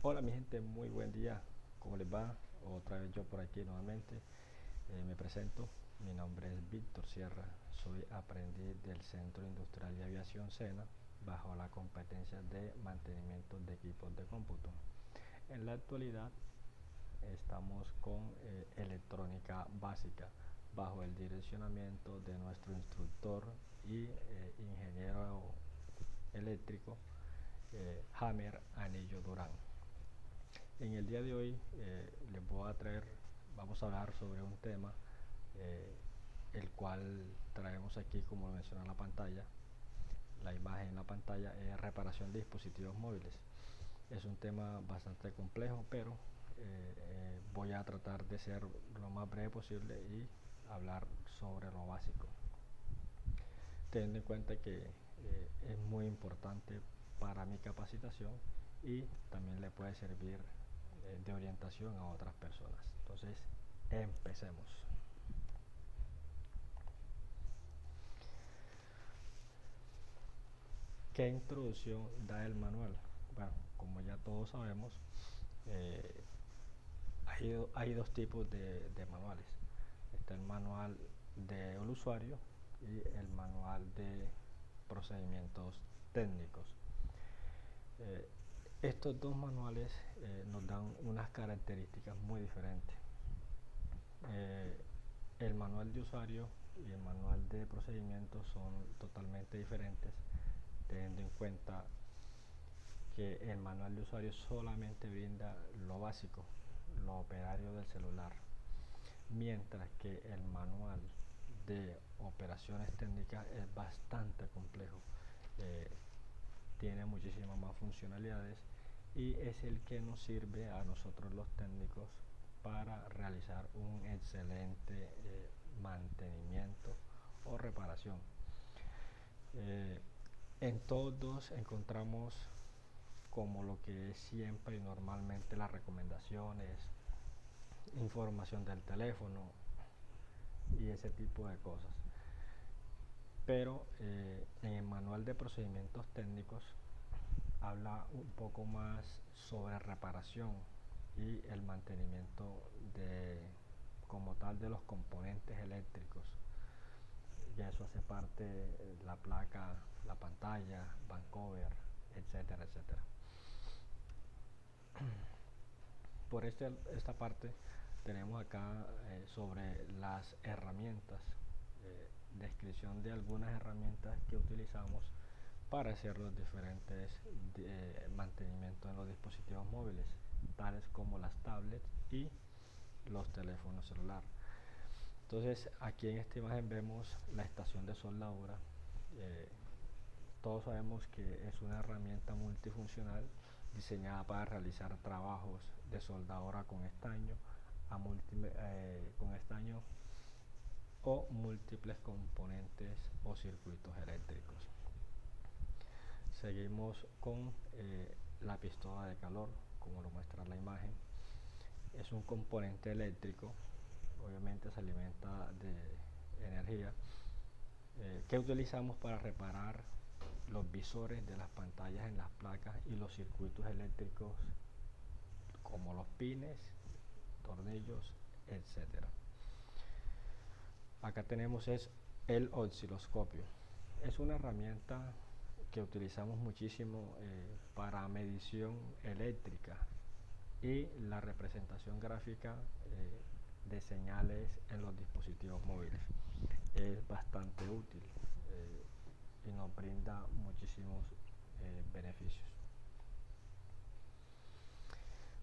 Hola mi gente, muy buen día. ¿Cómo les va? Otra vez yo por aquí nuevamente. Me presento. Mi nombre es Víctor Sierra. Soy aprendiz del Centro Industrial de Aviación SENA bajo la competencia de mantenimiento de equipos de cómputo. En la actualidad estamos con electrónica básica bajo el direccionamiento de nuestro instructor y ingeniero eléctrico Hammer Anillo Durán. En el día de hoy les voy a traer, vamos a hablar sobre un tema eh, el cual traemos aquí, como lo menciona en la pantalla, la imagen en la pantalla, es reparación de dispositivos móviles. Es un tema bastante complejo, pero voy a tratar de ser lo más breve posible y hablar sobre lo básico, teniendo en cuenta que es muy importante para mi capacitación y también le puede servir de orientación a otras personas. Entonces, empecemos. ¿Qué introducción da el manual? Bueno, como ya todos sabemos, eh, hay dos tipos de manuales. Está el manual del usuario y el manual de procedimientos técnicos. Eh, Estos dos manuales nos dan unas características muy diferentes. Eh, el manual de usuario y el manual de procedimientos son totalmente diferentes, teniendo en cuenta que el manual de usuario solamente brinda lo básico, lo operario del celular, mientras que el manual de operaciones técnicas es bastante complejo. Eh, Tiene muchísimas más funcionalidades y es el que nos sirve a nosotros los técnicos para realizar un excelente mantenimiento o reparación. Eh, en todos encontramos como lo que es siempre y normalmente las recomendaciones, información del teléfono y ese tipo de cosas. Pero en el manual de procedimientos técnicos habla un poco más sobre reparación y el mantenimiento de como tal de los componentes eléctricos. Ya eso hace parte de la placa, la pantalla, van cover, etcétera, etcétera. Por esta parte tenemos acá sobre las herramientas, descripción de algunas herramientas que utilizamos para hacer los diferentes mantenimientos en los dispositivos móviles, tales como las tablets y los teléfonos celulares. Entonces aquí en esta imagen vemos la estación de soldadura. Eh, Todos sabemos que es una herramienta multifuncional diseñada para realizar trabajos de soldadura con estaño, con estaño o múltiples componentes o circuitos eléctricos. Seguimos con la pistola de calor, como lo muestra la imagen. Es un componente eléctrico, obviamente se alimenta de energía, que utilizamos para reparar los visores de las pantallas en las placas y los circuitos eléctricos como los pines, tornillos, etcétera. Acá tenemos es el osciloscopio. Es una herramienta que utilizamos muchísimo para medición eléctrica y la representación gráfica de señales en los dispositivos móviles. Es bastante útil y nos brinda muchísimos beneficios.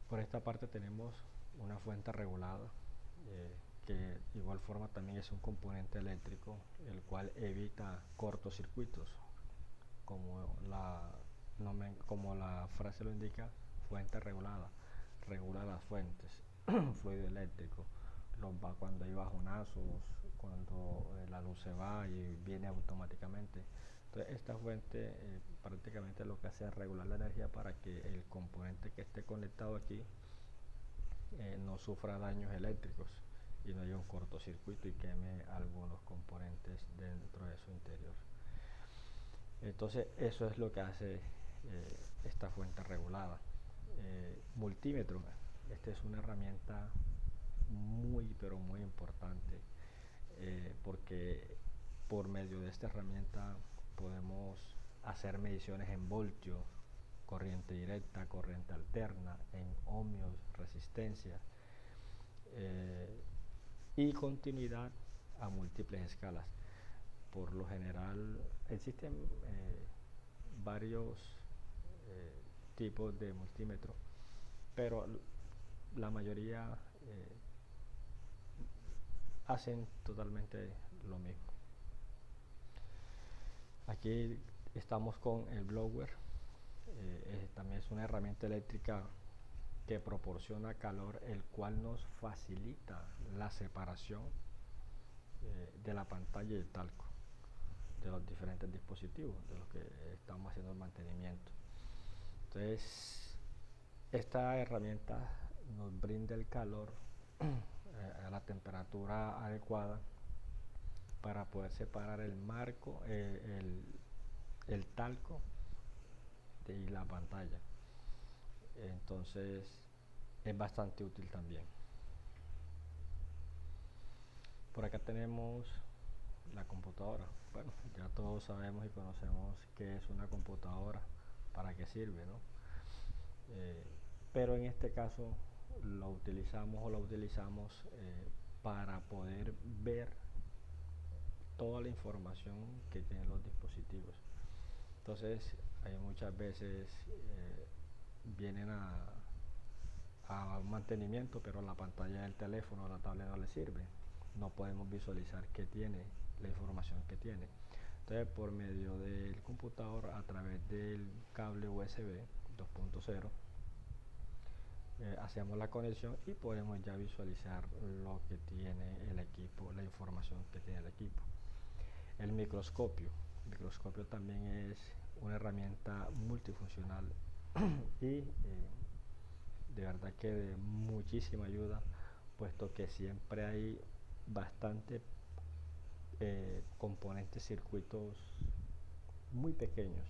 Por esta parte tenemos una fuente regulada, que de igual forma también es un componente eléctrico, el cual evita cortocircuitos, como como la frase lo indica, fuente regulada, regula las fuentes, fluido eléctrico, cuando hay bajonazos, cuando la luz se va y viene automáticamente. Entonces esta fuente prácticamente lo que hace es regular la energía para que el componente que esté conectado aquí no sufra daños eléctricos y no haya un cortocircuito y queme algunos componentes dentro de su interior. Entonces eso es lo que hace esta fuente regulada. multímetro. Esta es una herramienta muy pero muy importante, porque por medio de esta herramienta podemos hacer mediciones en voltios, corriente directa, corriente alterna, en ohmios, resistencia, y continuidad a múltiples escalas. Por lo general existen varios tipos de multímetros, pero la mayoría hacen totalmente lo mismo. Aquí estamos con el blower. También es una herramienta eléctrica que proporciona calor, el cual nos facilita la separación de la pantalla y el talco de los diferentes dispositivos de los que estamos haciendo el mantenimiento. Entonces, esta herramienta nos brinda el calor a la temperatura adecuada para poder separar el marco, el talco y la pantalla. Entonces es bastante útil también. Por acá tenemos la computadora. Bueno, ya todos sabemos y conocemos qué es una computadora, para qué sirve, ¿no? Pero en este caso lo utilizamos para poder ver toda la información que tienen los dispositivos. Entonces, hay muchas veces vienen a un mantenimiento, pero la pantalla del teléfono o la tablet no le sirve. No podemos visualizar qué tiene, la información que tiene. Entonces, por medio del computador, a través del cable USB 2.0, hacemos la conexión y podemos ya visualizar lo que tiene el equipo, la información que tiene el equipo. El microscopio. El microscopio también es una herramienta multifuncional y de verdad que de muchísima ayuda, puesto que siempre hay bastante componentes, circuitos muy pequeños,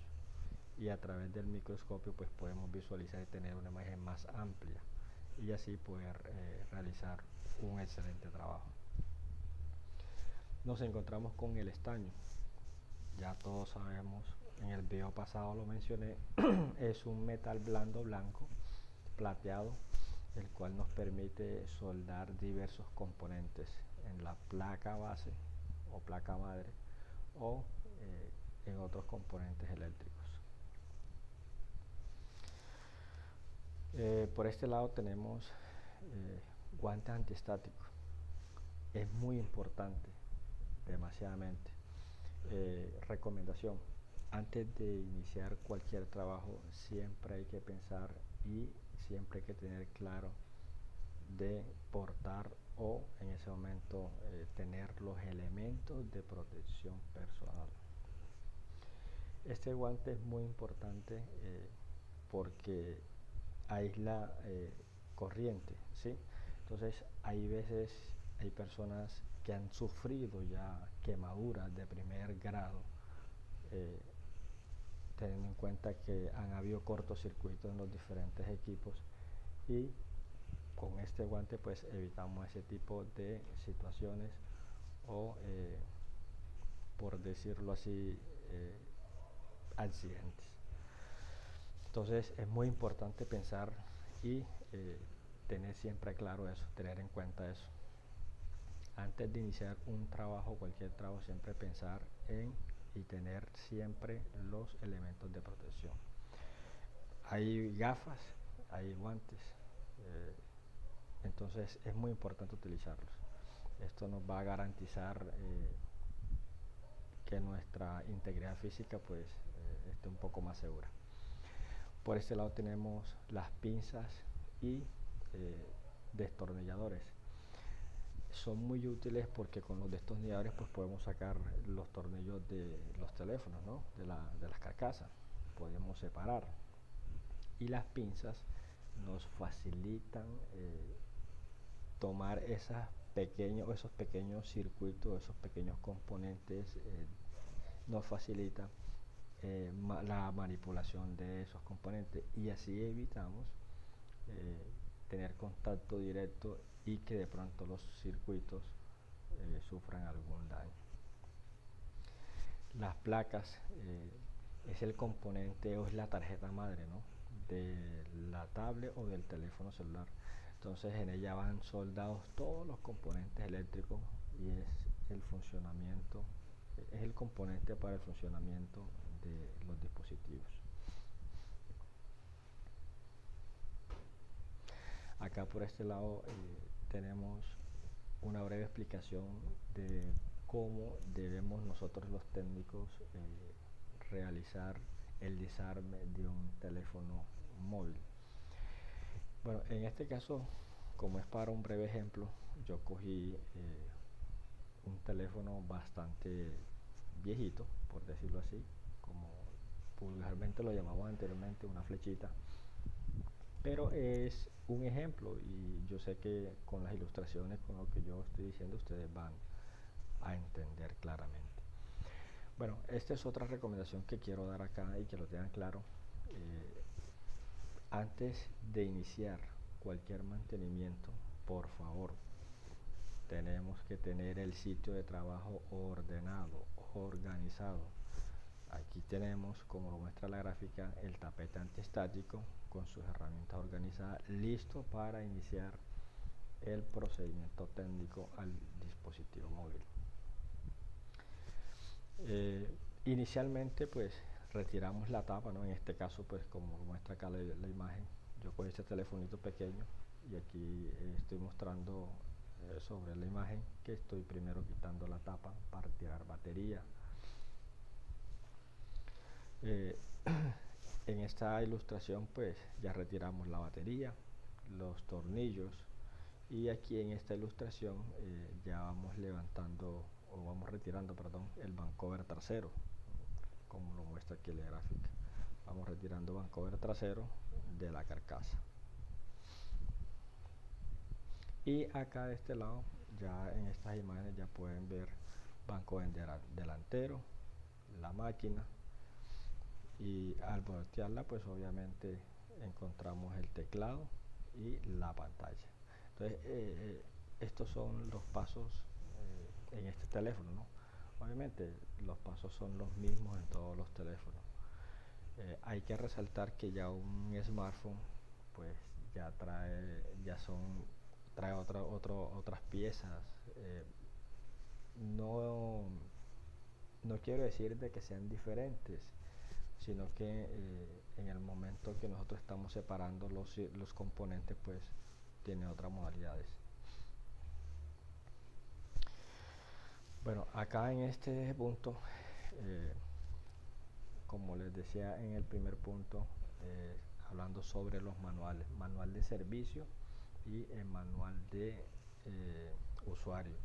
y a través del microscopio pues podemos visualizar y tener una imagen más amplia y así poder realizar un excelente trabajo. Nos encontramos con el estaño. Ya todos sabemos, en el video pasado lo mencioné, es un metal blando blanco plateado, el cual nos permite soldar diversos componentes en la placa base o placa madre o en otros componentes eléctricos. Por este lado tenemos guantes antiestáticos. Es muy importante, demasiadamente. Recomendación: antes de iniciar cualquier trabajo siempre hay que pensar y siempre hay que tener claro de portar o en ese momento tener los elementos de protección personal. Este guante es muy importante porque aísla corriente, ¿sí? Entonces hay veces, hay personas que han sufrido ya quemaduras de primer grado, teniendo en cuenta que han habido cortocircuitos en los diferentes equipos, y con este guante pues evitamos ese tipo de situaciones o por decirlo así accidentes. Entonces es muy importante pensar y tener siempre claro eso, tener en cuenta eso. Antes de iniciar un trabajo, cualquier trabajo, siempre pensar en y tener siempre los elementos de protección. Hay gafas, hay guantes, entonces es muy importante utilizarlos. Esto nos va a garantizar que nuestra integridad física pues esté un poco más segura. Por este lado tenemos las pinzas y destornilladores. Son muy útiles porque con los destornilladores pues podemos sacar los tornillos de los teléfonos, ¿no? de las carcasas, podemos separar, y las pinzas nos facilitan tomar esos pequeños circuitos, esos pequeños componentes, nos facilita la manipulación de esos componentes, y así evitamos eh, tener contacto directo y que de pronto los circuitos sufran algún daño. Las placas es el componente o es la tarjeta madre, ¿no?, de la tablet o del teléfono celular. Entonces en ella van soldados todos los componentes eléctricos y es el componente para el funcionamiento de los dispositivos. Acá por este lado tenemos una breve explicación de cómo debemos nosotros los técnicos realizar el desarme de un teléfono móvil. Bueno, en este caso, como es para un breve ejemplo, yo cogí un teléfono bastante viejito, por decirlo así, como vulgarmente lo llamamos anteriormente, una flechita, pero es un ejemplo y yo sé que con las ilustraciones, con lo que yo estoy diciendo, ustedes van a entender claramente. Bueno, esta es otra recomendación que quiero dar acá y que lo tengan claro. Antes de iniciar cualquier mantenimiento, por favor, tenemos que tener el sitio de trabajo ordenado, organizado. Aquí tenemos, como lo muestra la gráfica, el tapete antiestático con sus herramientas organizadas, listo para iniciar el procedimiento técnico al dispositivo móvil. Inicialmente pues retiramos la tapa, ¿no? En este caso pues como muestra acá la imagen, yo cogí este telefonito pequeño y aquí estoy mostrando sobre la imagen que estoy primero quitando la tapa para retirar batería. En esta ilustración pues ya retiramos la batería, los tornillos, y aquí en esta ilustración ya vamos levantando o vamos retirando, perdón, el bancover trasero, como lo muestra aquí la gráfica. Vamos retirando bancover trasero de la carcasa. Y acá de este lado, ya en estas imágenes ya pueden ver bancover delantero, la máquina, y al voltearla pues obviamente encontramos el teclado y la pantalla. Entonces estos son los pasos en este teléfono, ¿no? Obviamente los pasos son los mismos en todos los teléfonos. Hay que resaltar que ya un smartphone pues trae otras piezas. No, no quiero decir de que sean diferentes, sino que en el momento que nosotros estamos separando los componentes pues tiene otras modalidades. Bueno, acá en este punto, como les decía en el primer punto, hablando sobre los manuales, manual de servicio y el manual de usuario.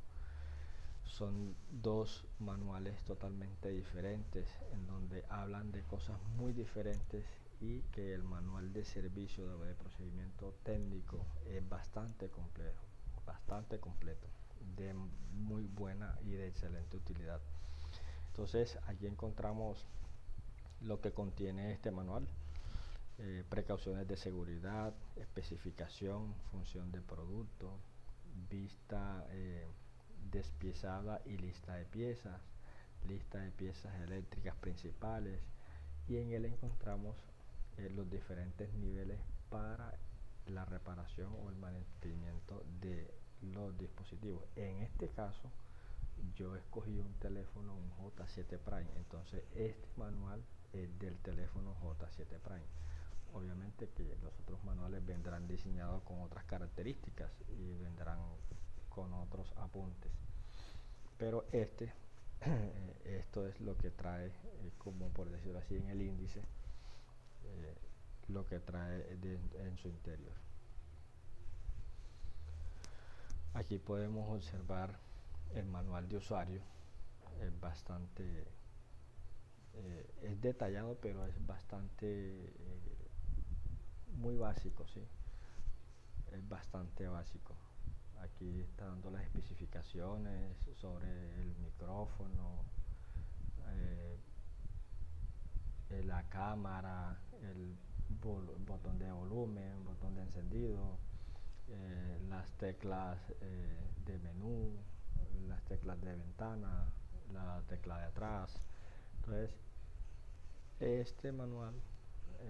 Son dos manuales totalmente diferentes en donde hablan de cosas muy diferentes y que el manual de servicio de procedimiento técnico es bastante complejo, bastante completo, de muy buena y de excelente utilidad. Entonces aquí encontramos lo que contiene este manual: precauciones de seguridad, especificación, función de producto, vista despiezada y lista de piezas eléctricas principales, y en él encontramos los diferentes niveles para la reparación o el mantenimiento de los dispositivos. En este caso yo escogí un teléfono, un J7 Prime, entonces este manual es del teléfono J7 Prime. Obviamente que los otros manuales vendrán diseñados con otras características y vendrán con otros apuntes, pero esto es lo que trae, como por decirlo así, en el índice, lo que trae en su interior. Aquí podemos observar el manual de usuario. Es bastante es detallado, pero es bastante muy básico, sí, es bastante básico. Aquí está dando las especificaciones sobre el micrófono, la cámara, botón de volumen, botón de encendido, las teclas de menú, las teclas de ventana, la tecla de atrás. Entonces, este manual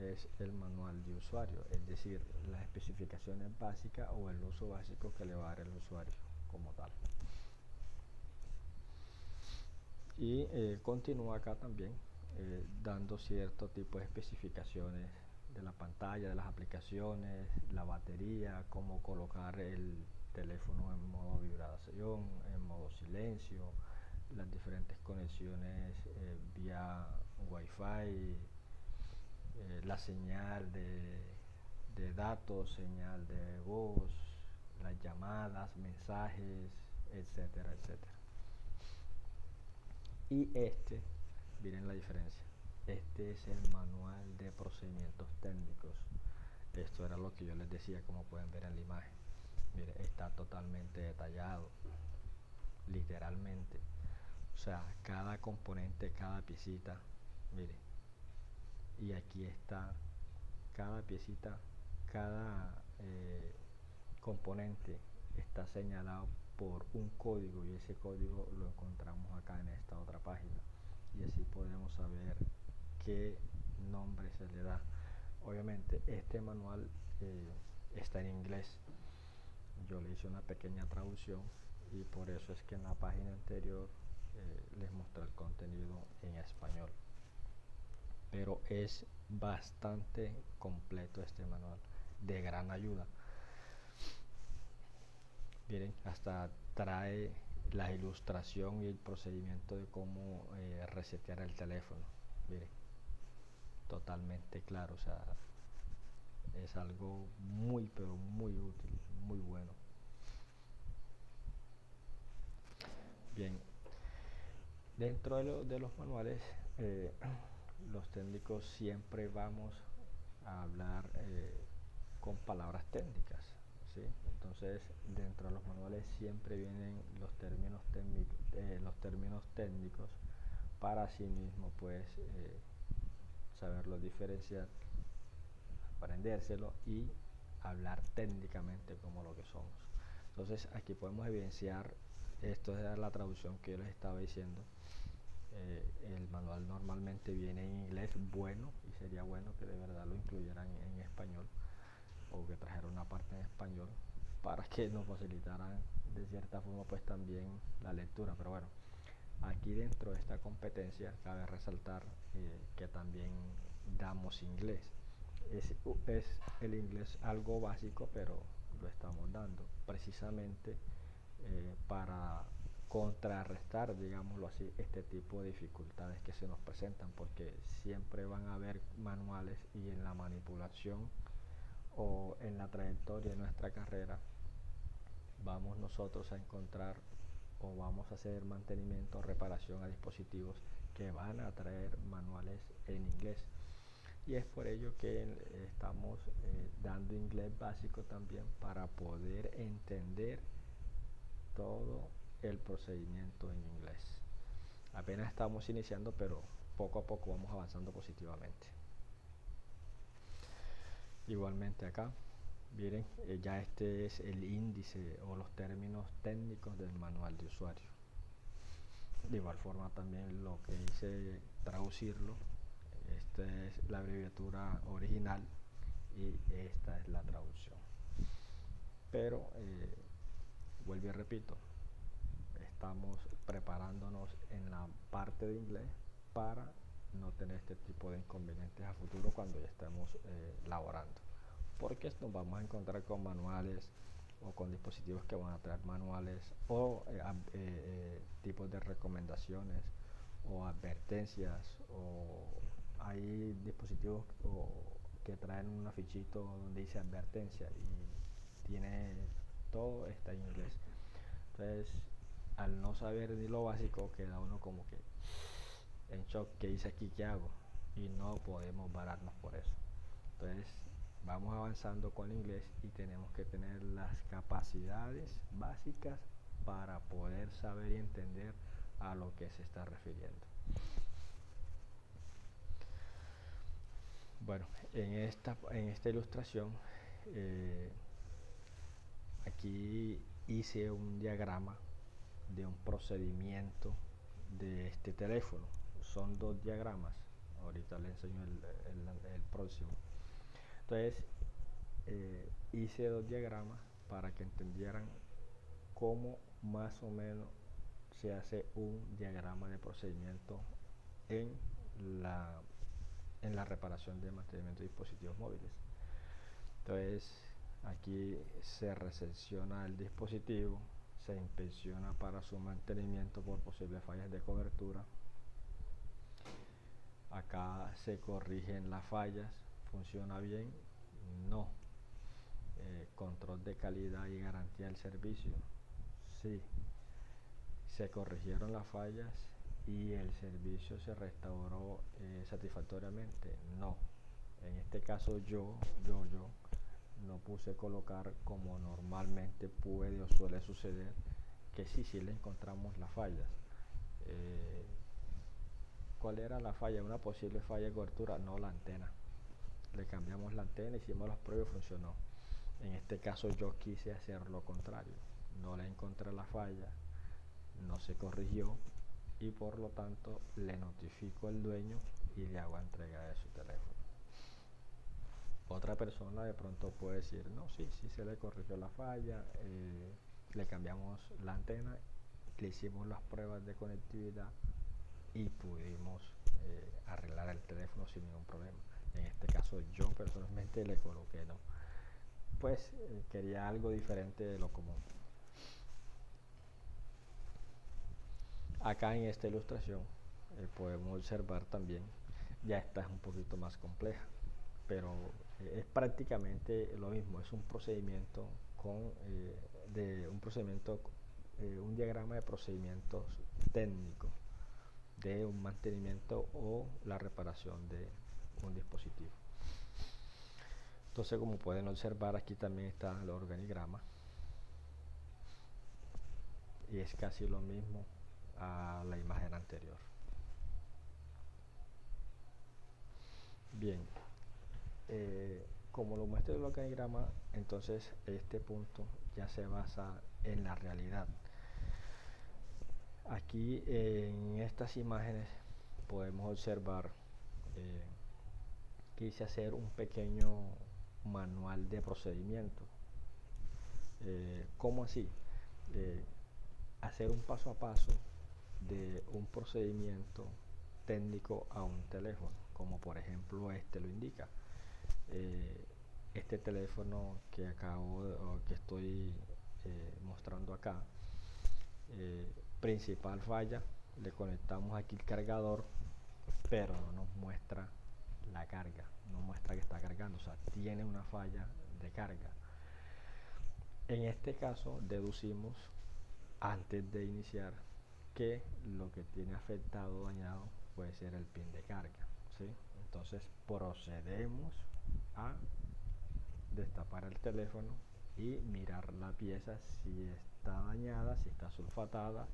es el manual de usuario, es decir, las especificaciones básicas o el uso básico que le va a dar el usuario como tal. Y continúa acá también dando cierto tipo de especificaciones de la pantalla, de las aplicaciones, la batería, cómo colocar el teléfono en modo vibración, en modo silencio, las diferentes conexiones vía Wi-Fi, la señal de datos, señal de voz, las llamadas, mensajes, etcétera, etcétera. Y miren la diferencia, este es el manual de procedimientos técnicos. Esto era lo que yo les decía, como pueden ver en la imagen. Mire, está totalmente detallado, literalmente. O sea, cada componente, cada piecita, mire. Y aquí está cada piecita, cada componente está señalado por un código, y ese código lo encontramos acá en esta otra página, y así podemos saber qué nombre se le da. Obviamente este manual está en inglés, yo le hice una pequeña traducción y por eso es que en la página anterior les mostré el contenido en español, pero es bastante completo este manual, de gran ayuda. Miren, hasta trae la ilustración y el procedimiento de cómo resetear el teléfono. Miren, totalmente claro, o sea, es algo muy pero muy útil, muy bueno. Bien, dentro de los manuales, los técnicos siempre vamos a hablar con palabras técnicas, ¿sí? Entonces, dentro de los manuales siempre vienen los términos técnicos para sí mismo, pues, saberlos diferenciar, aprendérselo y hablar técnicamente como lo que somos. Entonces, aquí podemos evidenciar, esto es la traducción que yo les estaba diciendo. El manual normalmente viene en inglés bueno, y sería bueno que de verdad lo incluyeran en español, o que trajeran una parte en español para que nos facilitaran de cierta forma pues también la lectura. Pero bueno, aquí dentro de esta competencia cabe resaltar que también damos inglés. Es el inglés algo básico, pero lo estamos dando precisamente para contrarrestar, digámoslo así, este tipo de dificultades que se nos presentan, porque siempre van a haber manuales, y en la manipulación o en la trayectoria de nuestra carrera vamos nosotros a encontrar o vamos a hacer mantenimiento o reparación a dispositivos que van a traer manuales en inglés, y es por ello que estamos dando inglés básico también para poder entender todo el procedimiento en inglés. Apenas estamos iniciando, pero poco a poco vamos avanzando positivamente. Igualmente acá, miren, ya este es el índice o los términos técnicos del manual de usuario. De igual forma también lo que hice traducirlo, esta es la abreviatura original y esta es la traducción. Pero vuelvo y repito, estamos preparándonos en la parte de inglés para no tener este tipo de inconvenientes a futuro cuando ya estemos laborando, porque nos vamos a encontrar con manuales o con dispositivos que van a traer manuales o tipos de recomendaciones o advertencias, o hay dispositivos que traen un afichito donde dice advertencia y tiene todo está en inglés. Entonces, al no saber ni lo básico, queda uno como que en shock, ¿qué hice aquí? ¿Qué hago? Y no podemos pararnos por eso. Entonces, vamos avanzando con el inglés y tenemos que tener las capacidades básicas para poder saber y entender a lo que se está refiriendo. Bueno, en esta ilustración, eh, aquí hice un diagrama de un procedimiento de este teléfono. Son dos diagramas. Ahorita les enseño el próximo. Entonces, hice dos diagramas para que entendieran cómo más o menos se hace un diagrama de procedimiento en la, en la reparación de mantenimiento de dispositivos móviles. Entonces, aquí se recepciona el dispositivo, se inspecciona para su mantenimiento por posibles fallas de cobertura. Acá se corrigen las fallas, funciona bien, no. Control de calidad y garantía del servicio, sí. Se corrigieron las fallas y el servicio se restauró satisfactoriamente, no. En este caso yo no puse colocar como normalmente puede o suele suceder, que sí le encontramos las fallas. ¿Cuál era la falla? Una posible falla de cobertura, no, la antena. Le cambiamos la antena, hicimos las pruebas y funcionó. En este caso yo quise hacer lo contrario, no le encontré la falla, no se corrigió y por lo tanto le notifico al dueño y le hago entrega de su teléfono. Otra persona de pronto puede decir, no, sí se le corrigió la falla, le cambiamos la antena, le hicimos las pruebas de conectividad y pudimos arreglar el teléfono sin ningún problema. En este caso yo personalmente le coloqué no, pues quería algo diferente de lo común. Acá en esta ilustración podemos observar también, ya esta es un poquito más compleja, pero es prácticamente lo mismo, es un procedimiento un diagrama de procedimientos técnicos de un mantenimiento o la reparación de un dispositivo. Entonces, como pueden observar, aquí también está el organigrama y es casi lo mismo a la imagen anterior. Bien, como lo muestra el organigrama, entonces este punto ya se basa en la realidad. Aquí en estas imágenes podemos observar quise hacer un pequeño manual de procedimiento. ¿Cómo así? Hacer un paso a paso de un procedimiento técnico a un teléfono, como por ejemplo este lo indica. Este teléfono que que estoy mostrando acá, principal falla, le conectamos aquí el cargador, pero no nos muestra la carga, no muestra que está cargando, o sea, tiene una falla de carga. En este caso deducimos antes de iniciar que lo que tiene afectado o dañado puede ser el pin de carga, ¿sí? Entonces procedemos a destapar el teléfono y mirar la pieza si está dañada, si está sulfatada,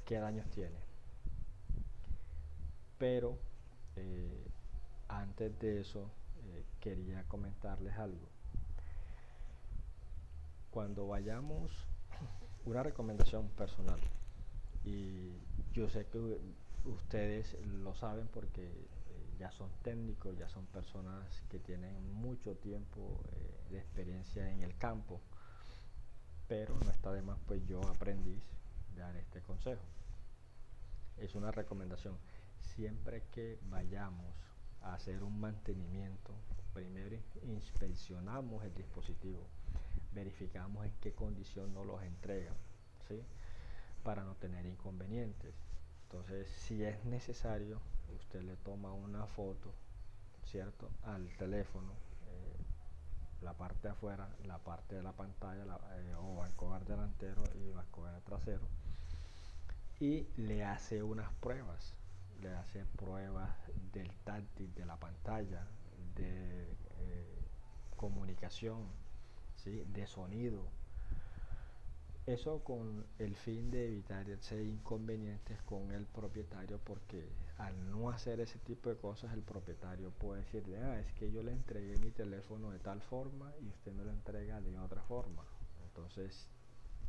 qué daños tiene. Pero antes de eso quería comentarles algo. Cuando vayamos, una recomendación personal, y yo sé que ustedes lo saben porque ya son técnicos, ya son personas que tienen mucho tiempo de experiencia en el campo, pero no está de más pues yo aprendiz dar este consejo. Es una recomendación. Siempre que vayamos a hacer un mantenimiento, primero inspeccionamos el dispositivo, verificamos en qué condición nos los entregan, ¿sí? Para no tener inconvenientes. Entonces, si es necesario, usted le toma una foto, ¿cierto?, al teléfono, la parte de afuera, la parte de la pantalla, o bancover delantero y bancover trasero, y le hace unas pruebas. Le hace pruebas del táctil de la pantalla, de comunicación, ¿sí?, de sonido. Eso con el fin de evitar ese inconvenientes con el propietario, porque al no hacer ese tipo de cosas, el propietario puede decirle, es que yo le entregué mi teléfono de tal forma y usted me lo entrega de otra forma. Entonces,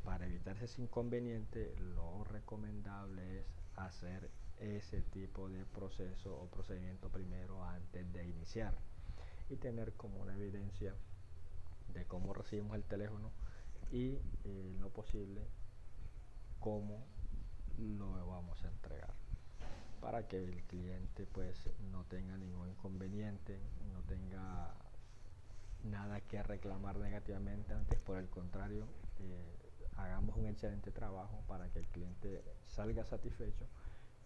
para evitar ese inconveniente, lo recomendable es hacer ese tipo de proceso o procedimiento primero antes de iniciar y tener como una evidencia de cómo recibimos el teléfono y lo posible cómo lo vamos a entregar, para que el cliente pues no tenga ningún inconveniente, no tenga nada que reclamar negativamente. Antes, por el contrario, hagamos un excelente trabajo para que el cliente salga satisfecho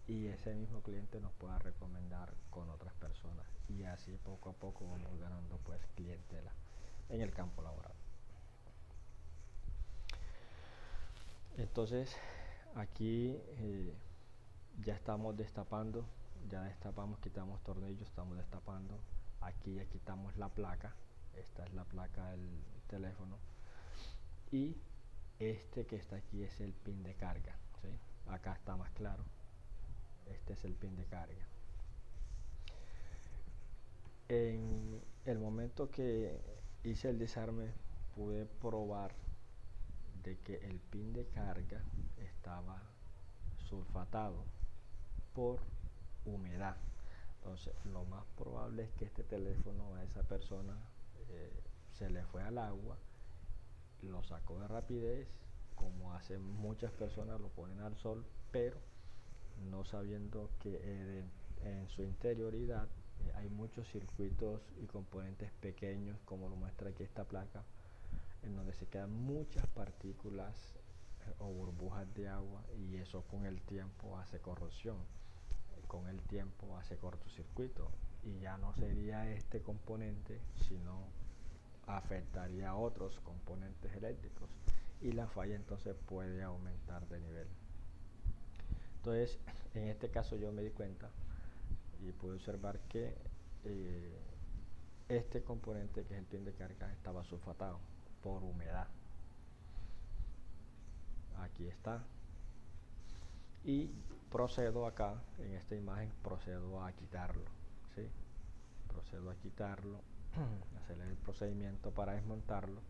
y ese mismo cliente nos pueda recomendar con otras personas, y así poco a poco vamos ganando pues clientela en el campo laboral. Entonces aquí ya estamos destapando, ya destapamos, quitamos tornillos, estamos destapando. Aquí ya quitamos la placa, esta es la placa del teléfono, y este que está aquí es el pin de carga, ¿sí? Acá está más claro, este es el pin de carga. En el momento que hice el desarme, pude probar de que el pin de carga estaba sulfatado por humedad. Entonces, lo más probable es que este teléfono a esa persona se le fue al agua, lo sacó de rapidez, como hacen muchas personas, lo ponen al sol, pero no sabiendo que en su interioridad hay muchos circuitos y componentes pequeños, como lo muestra aquí esta placa, en donde se quedan muchas partículas o burbujas de agua, y eso con el tiempo hace corrosión, con el tiempo hace cortocircuito, y ya no sería este componente, sino afectaría a otros componentes eléctricos, y la falla entonces puede aumentar de nivel. Entonces, en este caso yo me di cuenta y pude observar que este componente, que es el pin de carga, estaba sulfatado por humedad. Aquí está. Y procedo acá, en esta imagen, procedo a quitarlo, ¿sí? Procedo a quitarlo, hacer el procedimiento para desmontarlo.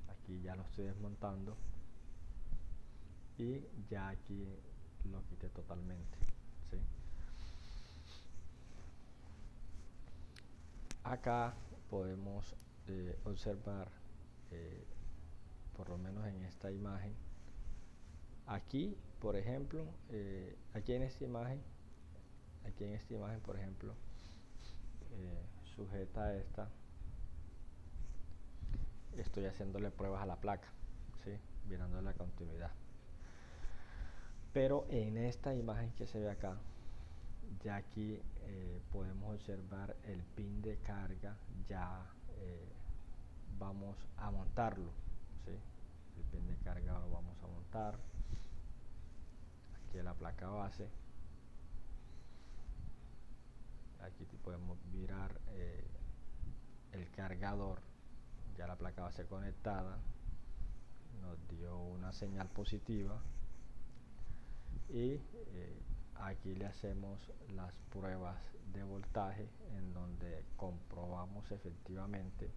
Aquí ya lo estoy desmontando y ya aquí lo quité totalmente, ¿sí? Acá podemos observar, por lo menos en esta imagen, aquí por ejemplo, aquí en esta imagen, por ejemplo, sujeta esta, estoy haciéndole pruebas a la placa, ¿sí? Mirando la continuidad. Pero en esta imagen que se ve acá, ya aquí podemos observar el pin de carga, ya vamos a montarlo, ¿sí? El pin de carga lo vamos a montar aquí en la placa base. Aquí podemos mirar el cargador, ya la placa base conectada, nos dio una señal positiva, y aquí le hacemos las pruebas de voltaje, en donde comprobamos efectivamente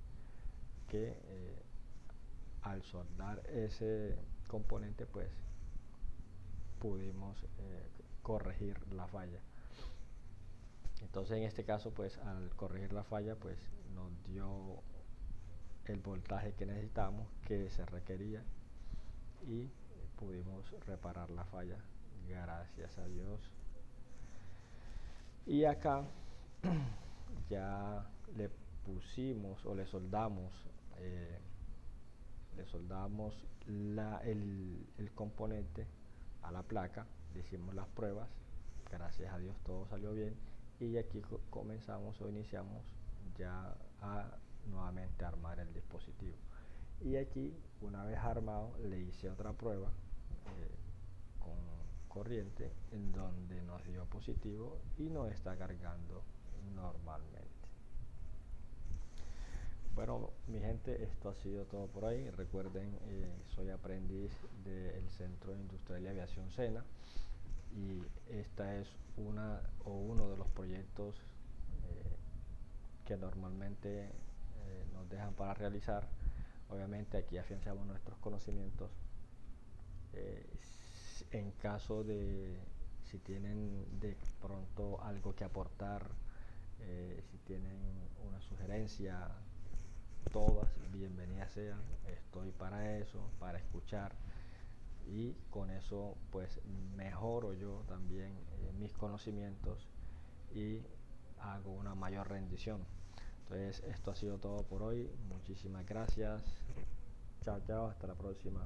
que al soldar ese componente pues pudimos corregir la falla. Entonces en este caso pues al corregir la falla pues nos dio el voltaje que necesitamos, que se requería, y pudimos reparar la falla, gracias a Dios. Y acá ya le pusimos o le soldamos el componente a la placa, le hicimos las pruebas, gracias a Dios todo salió bien, y aquí comenzamos o iniciamos ya a nuevamente armar el dispositivo. Y aquí, una vez armado, le hice otra prueba con corriente, en donde nos dio positivo y nos está cargando normalmente. Bueno, mi gente, esto ha sido todo por hoy. Recuerden, soy aprendiz del Centro Industrial de Aviación SENA. y esta es uno de los proyectos que normalmente nos dejan para realizar. Obviamente aquí afianzamos nuestros conocimientos. En caso de si tienen de pronto algo que aportar, si tienen una sugerencia, todas bienvenidas sean. Estoy para eso, para escuchar, y con eso pues mejoro yo también mis conocimientos y hago una mayor rendición. Entonces esto ha sido todo por hoy. Muchísimas gracias. Chao, chao, hasta la próxima.